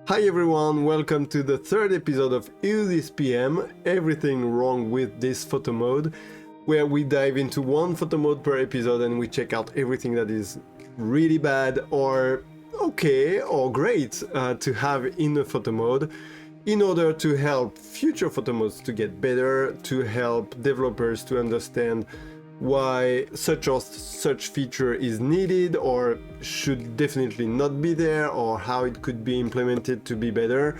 Hi everyone, welcome to the third episode of Is This PM, Everything Wrong with This Photo Mode, where we dive into one photo mode per episode and we check out everything that is really bad or okay or great to have in a photo mode in order to help future photo modes to get better, to help developers to understand why such or such feature is needed or should definitely not be there, or how it could be implemented to be better.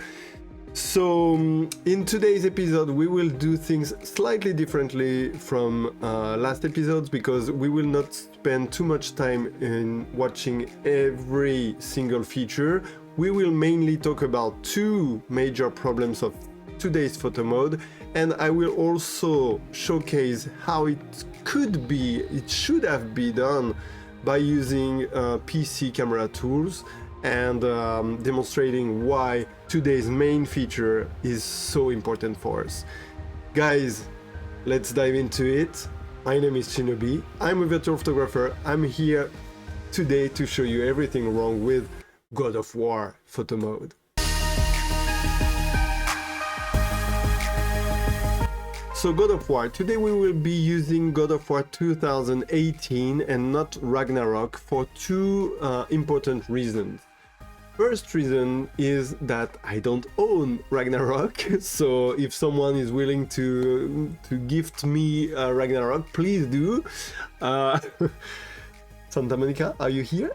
So in today's episode we will do things slightly differently from last episodes, because we will not spend too much time in watching every single feature. We will mainly talk about two major problems of today's photo mode, and I will also showcase how it should have been done by using PC camera tools, and demonstrating why today's main feature is so important for us. Guys, let's dive into it. My name is Shinobi, I'm a virtual photographer. I'm here today to show you everything wrong with God of War photo mode. So God of War, today we will be using God of War 2018 and not Ragnarok for two important reasons. First reason is that I don't own Ragnarok, so if someone is willing to gift me Ragnarok, please do. Santa Monica, are you here?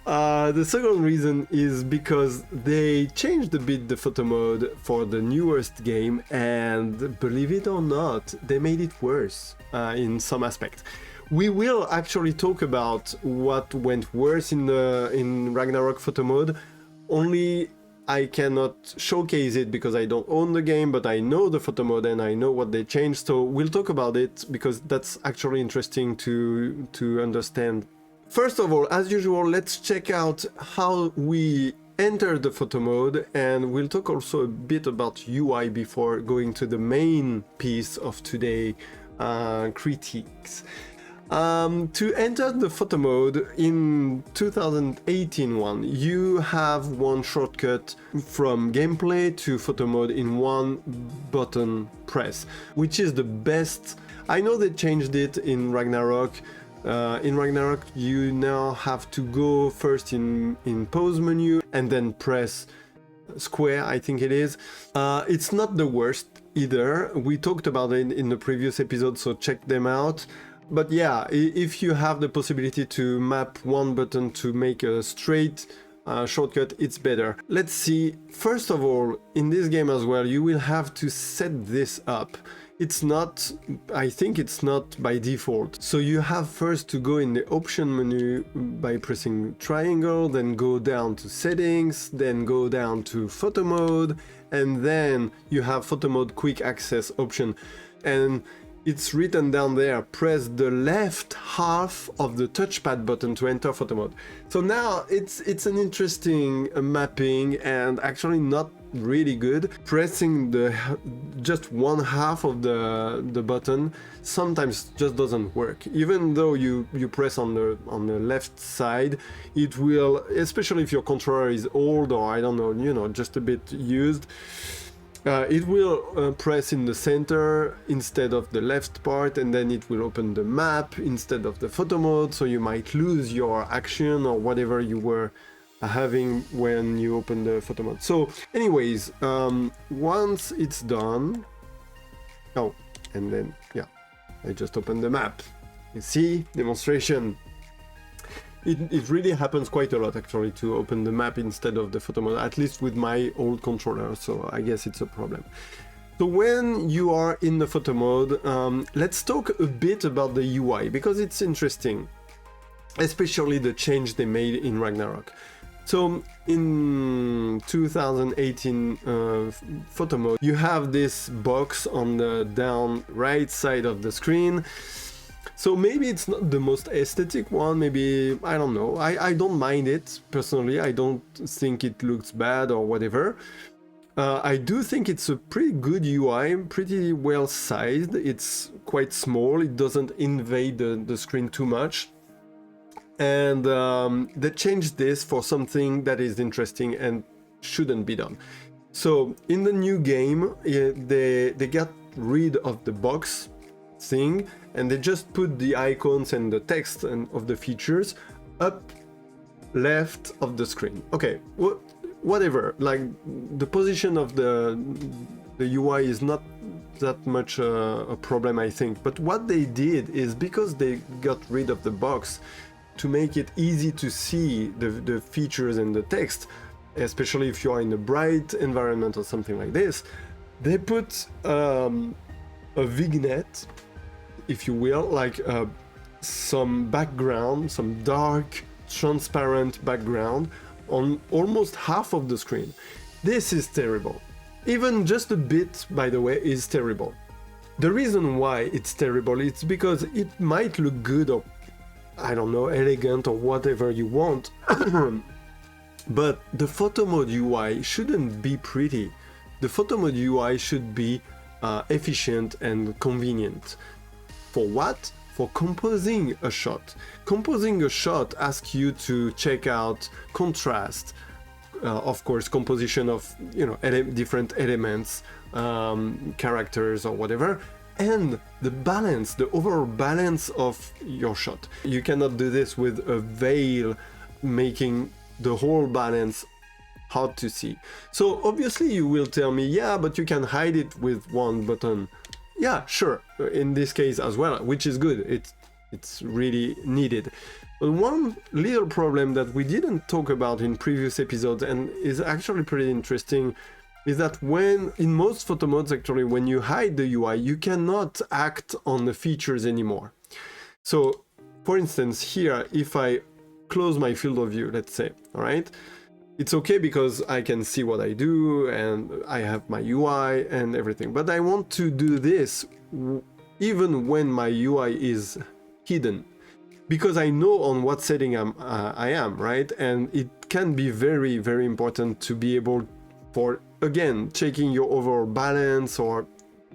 The second reason is because they changed a bit the photo mode for the newest game, and believe it or not, they made it worse in some aspects. We will actually talk about what went worse in Ragnarok photo mode, only I cannot showcase it because I don't own the game, but I know the photo mode and I know what they changed, so we'll talk about it because that's actually interesting to understand. First of all, as usual, let's check out how we enter the photo mode, and we'll talk also a bit about UI before going to the main piece of today's critiques. To enter the photo mode in 2018 one, you have one shortcut from gameplay to photo mode in one button press, which is the best. I know they changed it in Ragnarok. In Ragnarok you now have to go first in pose menu and then press square, I think it is. It's not the worst either. We talked about it in the previous episode, so check them out. But yeah, if you have the possibility to map one button to make a straight shortcut, it's better. Let's see. First of all, in this game as well, you will have to set this up. I think it's not by default. So you have first to go in the option menu by pressing triangle, then go down to settings, then go down to photo mode, and then you have photo mode quick access option. And it's written down there, press the left half of the touchpad button to enter photo mode. So now it's an interesting mapping, and actually not really good. Pressing just one half of the button sometimes just doesn't work. Even though you press on the left side, it will, especially if your controller is old or I don't know, just a bit used, it will press in the center instead of the left part, and then it will open the map instead of the photo mode, so you might lose your action or whatever you were having when you open the photo mode. So anyways, once it's done, and then yeah, I just opened the map. You see, demonstration. It really happens quite a lot actually to open the map instead of the photo mode, at least with my old controller, so I guess it's a problem. So when you are in the photo mode, let's talk a bit about the UI, because it's interesting, especially the change they made in Ragnarok. So in 2018 photo mode, you have this box on the down right side of the screen. So maybe it's not the most aesthetic one, maybe, I don't know, I don't mind it personally. I don't think it looks bad or whatever. I do think it's a pretty good UI, pretty well sized. It's quite small, it doesn't invade the screen too much. and they changed this for something that is interesting and shouldn't be done. So in the new game, they got rid of the box thing, and they just put the icons and the text and of the features up left of the screen. Okay, whatever. Like, the position of the UI is not that much a problem, I think. But what they did is, because they got rid of the box to make it easy to see the features and the text, especially if you are in a bright environment or something like this, they put a vignette, if you will, like some background, some dark, transparent background on almost half of the screen. This is terrible. Even just a bit, by the way, is terrible. The reason why it's terrible is because it might look good, or I don't know, elegant, or whatever you want, but the photo mode UI shouldn't be pretty. The photo mode UI should be efficient and convenient. For what? For composing a shot. Composing a shot asks you to check out contrast, of course, composition of, you know, different elements, characters or whatever, and the balance, the overall balance of your shot. You cannot do this with a veil making the whole balance hard to see. So obviously you will tell me, yeah, but you can hide it with one button. Yeah, sure, in this case as well, which is good. It's really needed. But one little problem that we didn't talk about in previous episodes, and is actually pretty interesting, is that in most photo modes, actually, when you hide the UI, you cannot act on the features anymore. So, for instance, here, if I close my field of view, let's say, all right, it's okay because I can see what I do and I have my UI and everything. But I want to do this even when my UI is hidden, because I know on what setting I am, right? And it can be very, very important to be able for, again, checking your overall balance or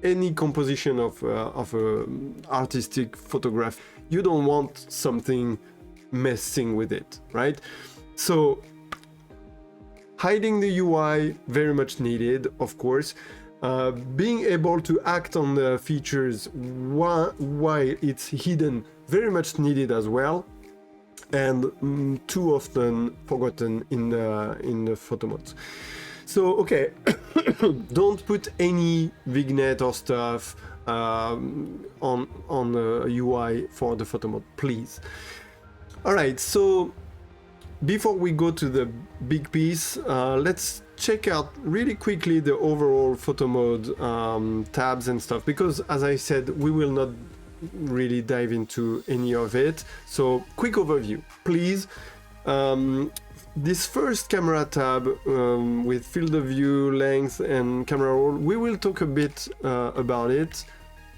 any composition of a artistic photograph. You don't want something messing with it, right? So hiding the UI, very much needed, of course. Being able to act on the features while it's hidden, very much needed as well, and too often forgotten in the photo modes. So okay, don't put any vignette or stuff on the UI for the photo mode, please. All right, so before we go to the big piece, let's check out really quickly the overall photo mode tabs and stuff, because as I said, we will not really dive into any of it. So quick overview, please. This first camera tab with field of view, length and camera roll, we will talk a bit about it.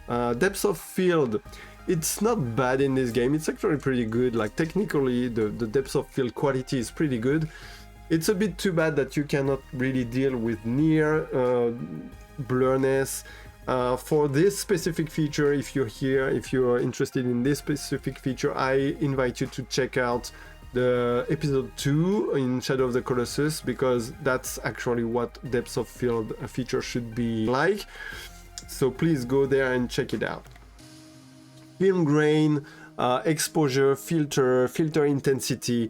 Depth of field, it's not bad in this game, it's actually pretty good. Like, technically the depth of field quality is pretty good. It's a bit too bad that you cannot really deal with near blurriness. For this specific feature, if you're interested in this specific feature, I invite you to check out the episode 2 in Shadow of the Colossus, because that's actually what depth of field feature should be like. So please go there and check it out. Film grain, exposure, filter intensity.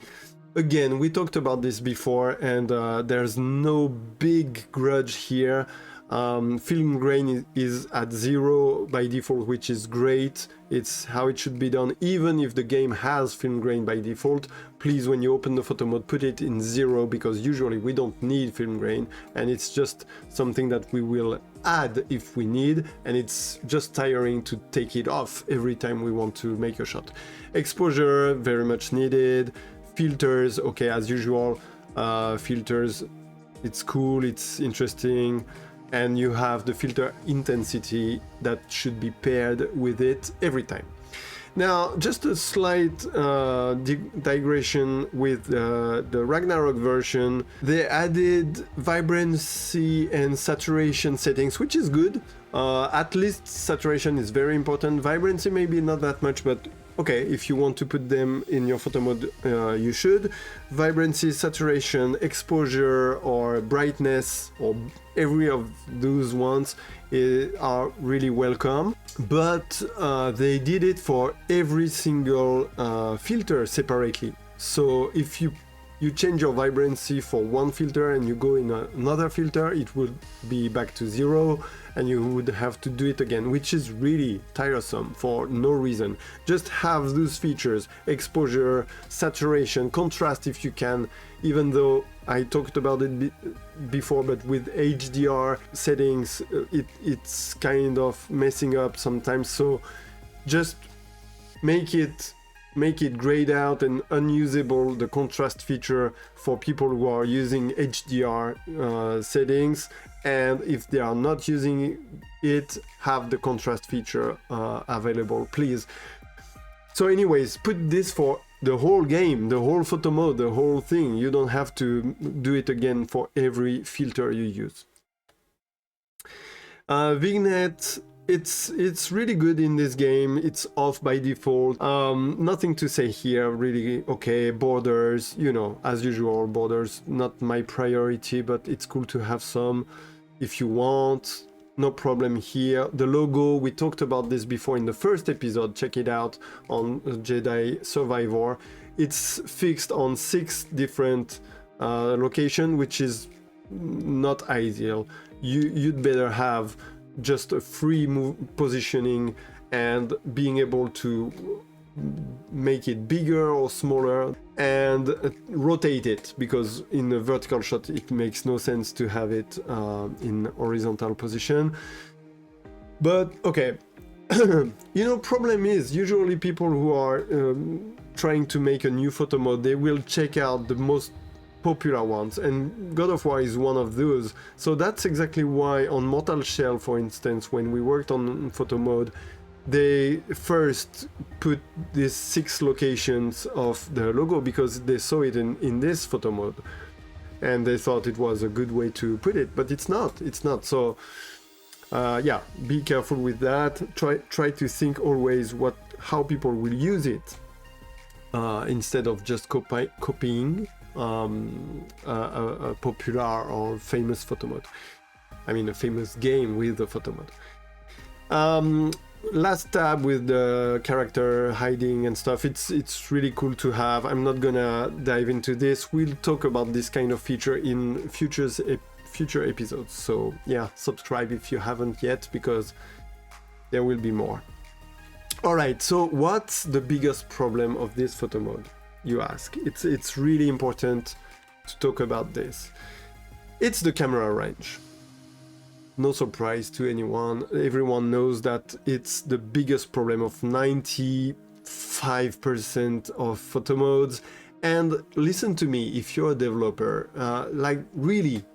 Again, we talked about this before, and there's no big grudge here. Film grain is at 0 by default, which is great. It's how it should be done. Even if the game has film grain by default, please, when you open the photo mode, put it in 0, because usually we don't need film grain, and it's just something that we will add if we need, and it's just tiring to take it off every time we want to make a shot. Exposure, very much needed. Filters, okay, as usual, filters, it's cool, it's interesting. And you have the filter intensity that should be paired with it every time. Now, just a slight digression with the Ragnarok version. They added vibrancy and saturation settings, which is good. At least saturation is very important. Vibrancy maybe not that much, but okay, if you want to put them in your photo mode, you should. Vibrancy, saturation, exposure, or brightness, or every of those ones are really welcome. But they did it for every single filter separately. So if you change your vibrancy for one filter and you go in another filter, it would be back to 0 and you would have to do it again, which is really tiresome for no reason. Just have those features: exposure, saturation, contrast if you can, even though I talked about it before, but with HDR settings, it's kind of messing up sometimes. So just make it grayed out and unusable, the contrast feature, for people who are using HDR settings, and if they are not using it, have the contrast feature available, please. So anyways, put this for the whole game, the whole photo mode, the whole thing. You don't have to do it again for every filter you use. Vignette, it's really good in this game. It's off by default. Nothing to say here, really. Okay, borders, you know, as usual, borders, not my priority, but it's cool to have some if you want. No problem here. The logo, we talked about this before in the first episode. Check it out on Jedi Survivor. It's fixed on 6 different locations, which is not ideal. You'd better have just a free positioning and being able to make it bigger or smaller and rotate it, because in a vertical shot it makes no sense to have it in horizontal position. But okay, you know, problem is usually people who are trying to make a new photo mode, they will check out the most popular ones, and God of War is one of those. So that's exactly why on Mortal Shell, for instance, when we worked on photo mode, they first put these 6 locations of the logo because they saw it in this photo mode and they thought it was a good way to put it, but it's not. So yeah, be careful with that. Try to think always how people will use it instead of just copying a popular or famous photo mode. I mean, a famous game with a photo mode. Last tab with the character hiding and stuff, it's really cool to have. I'm not gonna dive into this. We'll talk about this kind of feature in future episodes. So yeah, subscribe if you haven't yet, because there will be more. Alright, so what's the biggest problem of this photo mode, you ask? It's really important to talk about this. It's the camera range. No surprise to anyone. Everyone knows that it's the biggest problem of 95% of photo modes. And listen to me, if you're a developer, like really,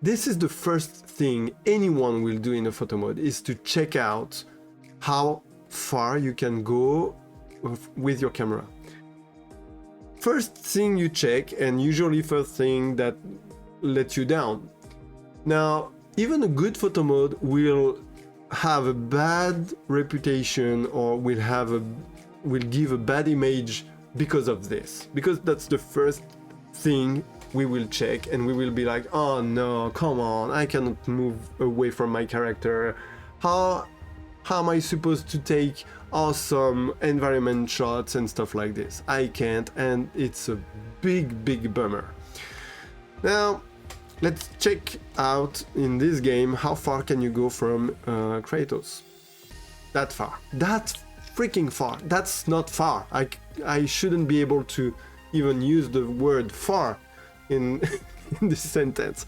this is the first thing anyone will do in a photo mode, is to check out how far you can go with your camera. First thing you check, and usually first thing that lets you down. Now, even a good photo mode will have a bad reputation, or will give a bad image because of this. Because that's the first thing we will check, and we will be like, oh no, come on, I cannot move away from my character. How am I supposed to take awesome environment shots and stuff like this? I can't, and it's a big bummer. Now, let's check out in this game how far can you go from Kratos. That far. That's freaking far. That's not far. I shouldn't be able to even use the word far in, in this sentence.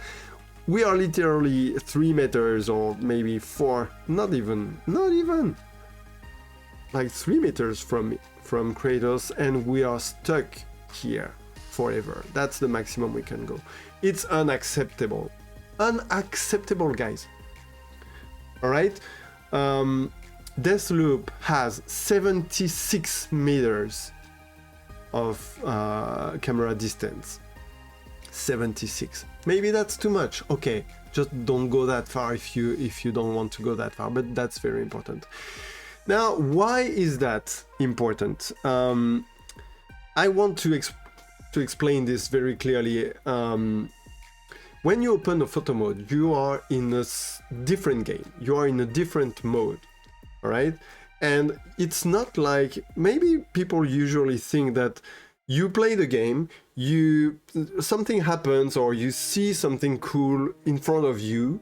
We are literally 3 meters or maybe 4, not even like 3 meters from Kratos, and we are stuck here forever. That's the maximum we can go. It's unacceptable. Unacceptable, guys. Alright? Deathloop has 76 meters of camera distance. 76. Maybe that's too much. Okay, just don't go that far if you don't want to go that far, but that's very important. Now, why is that important? I want to explain this very clearly. When you open a photo mode, you are in a different game. You are in a different mode, all right? And it's not like, maybe people usually think that you play the game, something happens or you see something cool in front of you,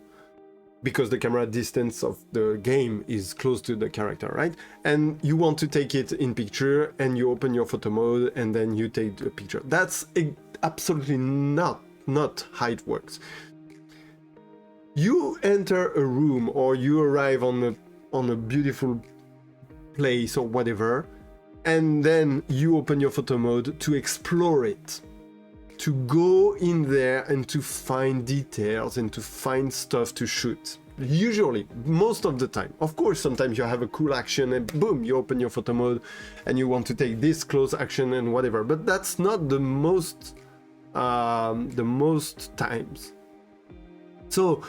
because the camera distance of the game is close to the character, right? And you want to take it in picture, and you open your photo mode and then you take the picture. That's absolutely not how it works. You enter a room or you arrive on a beautiful place or whatever, and then you open your photo mode to explore it, to go in there and to find details and to find stuff to shoot. Usually, most of the time. Of course, sometimes you have a cool action and boom, you open your photo mode and you want to take this close action and whatever, but that's not the most times. So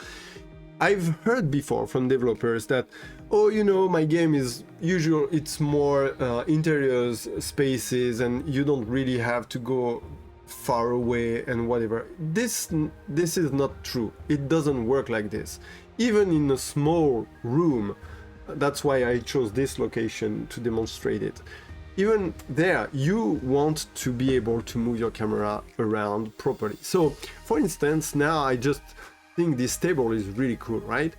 I've heard before from developers that, oh, you know, my game is usual, it's more interiors, spaces, and you don't really have to go far away and whatever. This is not true. It doesn't work like this. Even in a small room, that's why I chose this location to demonstrate it. Even there, you want to be able to move your camera around properly. So, for instance, now I just think this table is really cool, right?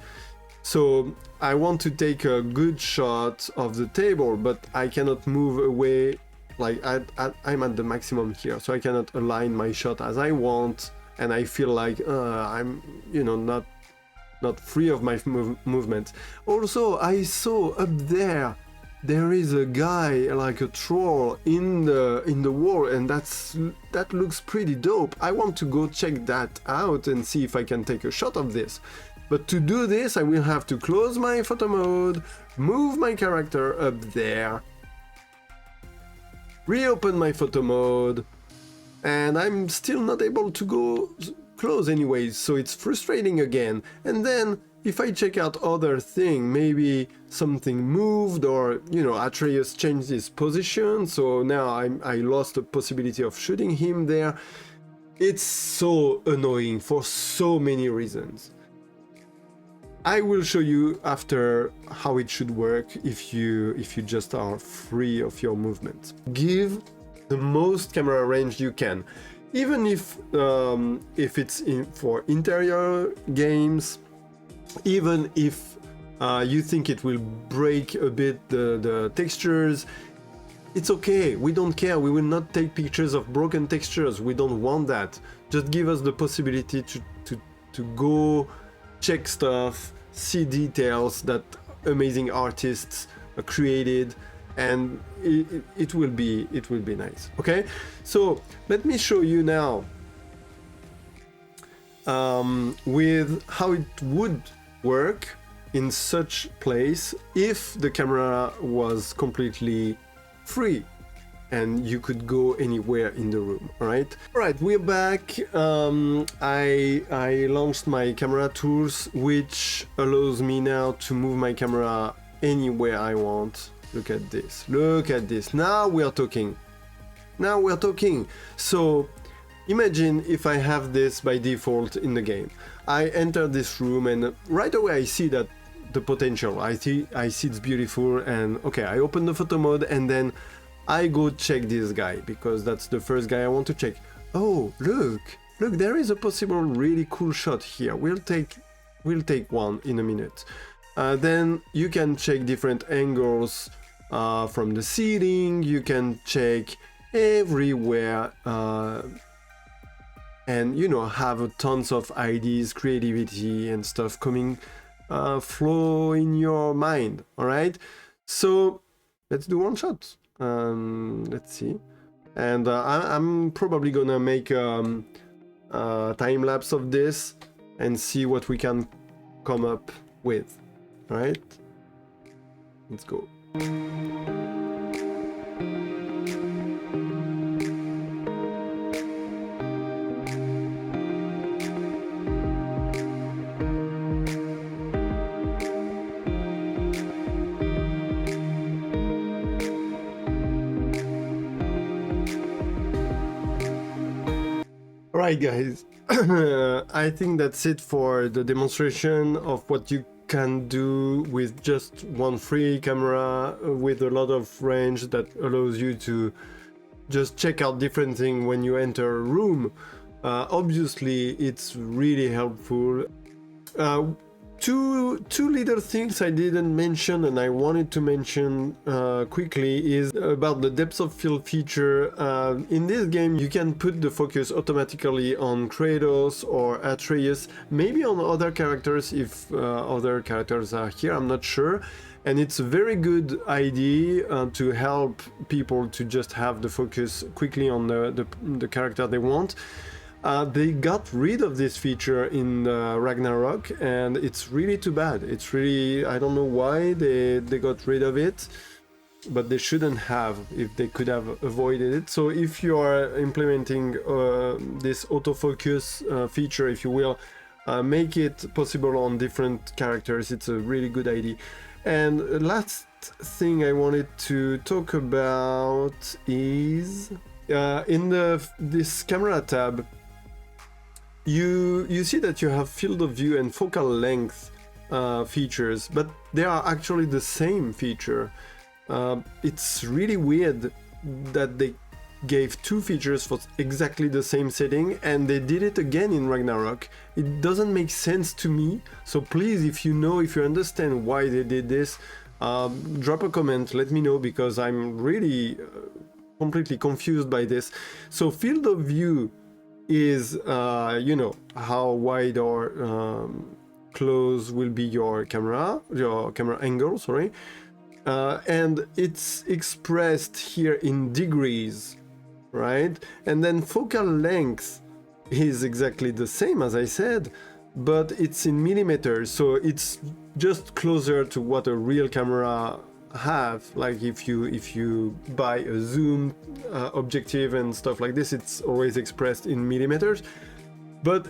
So I want to take a good shot of the table, but I cannot move away. Like I'm at the maximum here, so I cannot align my shot as I want, and I feel like I'm, you know, not free of my movement. Also, I saw up there is a guy like a troll in the wall, and that looks pretty dope. I want to go check that out and see if I can take a shot of this. But to do this, I will have to close my photo mode, move my character up there, reopen my photo mode, and I'm still not able to go close anyways, so it's frustrating again. And then if I check out other thing, maybe something moved, or, you know, Atreus changed his position, so now I lost the possibility of shooting him there. It's so annoying for so many reasons. I will show you after how it should work if you just are free of your movement. Give the most camera range you can, even if it's for interior games, even if you think it will break a bit the textures. It's okay, we don't care, we will not take pictures of broken textures, we don't want that. Just give us the possibility to go check stuff, see details that amazing artists created, and it will be nice. Okay, so let me show you now with how it would work in such place if the camera was completely free and you could go anywhere in the room. All right, we're back. I launched my camera tools, which allows me now to move my camera anywhere I want. Look at this, now we're talking. So imagine if I have this by default in the game. I enter this room and right away I see that the potential, I see it's beautiful, and okay, I open the photo mode and then I go check this guy because that's the first guy I want to check. Oh, look, there is a possible really cool shot here. We'll take one in a minute. Then you can check different angles from the ceiling. You can check everywhere, and you know, have tons of ideas, creativity, and stuff coming flow in your mind. All right, so let's do one shot. Let's see, and I'm probably gonna make a time lapse of this and see what we can come up with. All right, let's go. Alright guys, I think that's it for the demonstration of what you can do with just one free camera with a lot of range that allows you to just check out different things when you enter a room. Obviously it's really helpful. Two little things I didn't mention and I wanted to mention quickly is about the depth of field feature. In this game you can put the focus automatically on Kratos or Atreus, maybe on other characters if other characters are here, I'm not sure. And it's a very good idea to help people to just have the focus quickly on the character they want. They got rid of this feature in Ragnarok, and it's really too bad. It's really, I don't know why they got rid of it, but they shouldn't have, if they could have avoided it. So if you are implementing this autofocus feature, if you will, make it possible on different characters. It's a really good idea. And last thing I wanted to talk about is in this camera tab, you see that you have field of view and focal length features, but they are actually the same feature. It's really weird that they gave two features for exactly the same setting and they did it again in Ragnarok. It doesn't make sense to me, so please, if you understand why they did this, drop a comment, let me know, because I'm really completely confused by this. So field of view is you know, how wide or close will be your camera angle, sorry, and it's expressed here in degrees, right? And then focal length is exactly the same as I said, but it's in millimeters, so it's just closer to what a real camera have. Like if you buy a zoom objective and stuff like this, it's always expressed in millimeters, but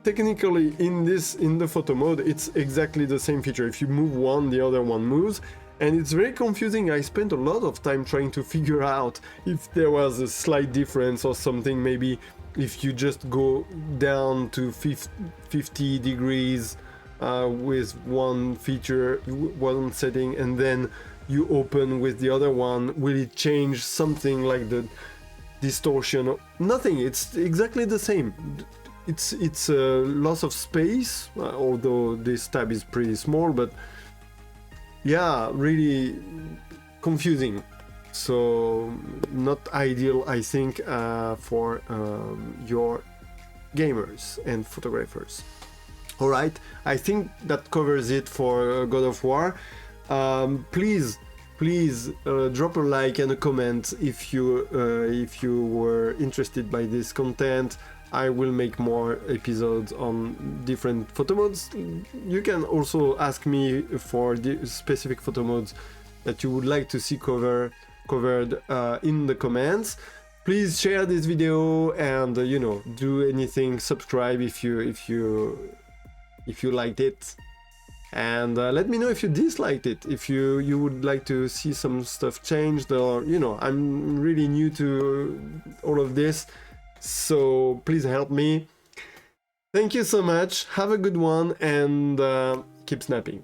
technically in the photo mode it's exactly the same feature. If you move one, the other one moves, and it's very confusing. I spent a lot of time trying to figure out if there was a slight difference or something. Maybe if you just go down to 50 degrees with one feature, one setting, and then you open with the other one, will it change something like the distortion? Nothing, it's exactly the same. It's a loss of space, although this tab is pretty small, but yeah, really confusing. So not ideal, I think, for your gamers and photographers. Alright, I think that covers it for God of War. Please drop a like and a comment if you were interested by this content. I will make more episodes on different photo modes. You can also ask me for the specific photo modes that you would like to see covered in the comments. Please share this video and you know, do anything, subscribe if you liked it, and let me know if you disliked it, if you would like to see some stuff changed, or you know, I'm really new to all of this, so please help me. Thank you so much, have a good one, and keep snapping.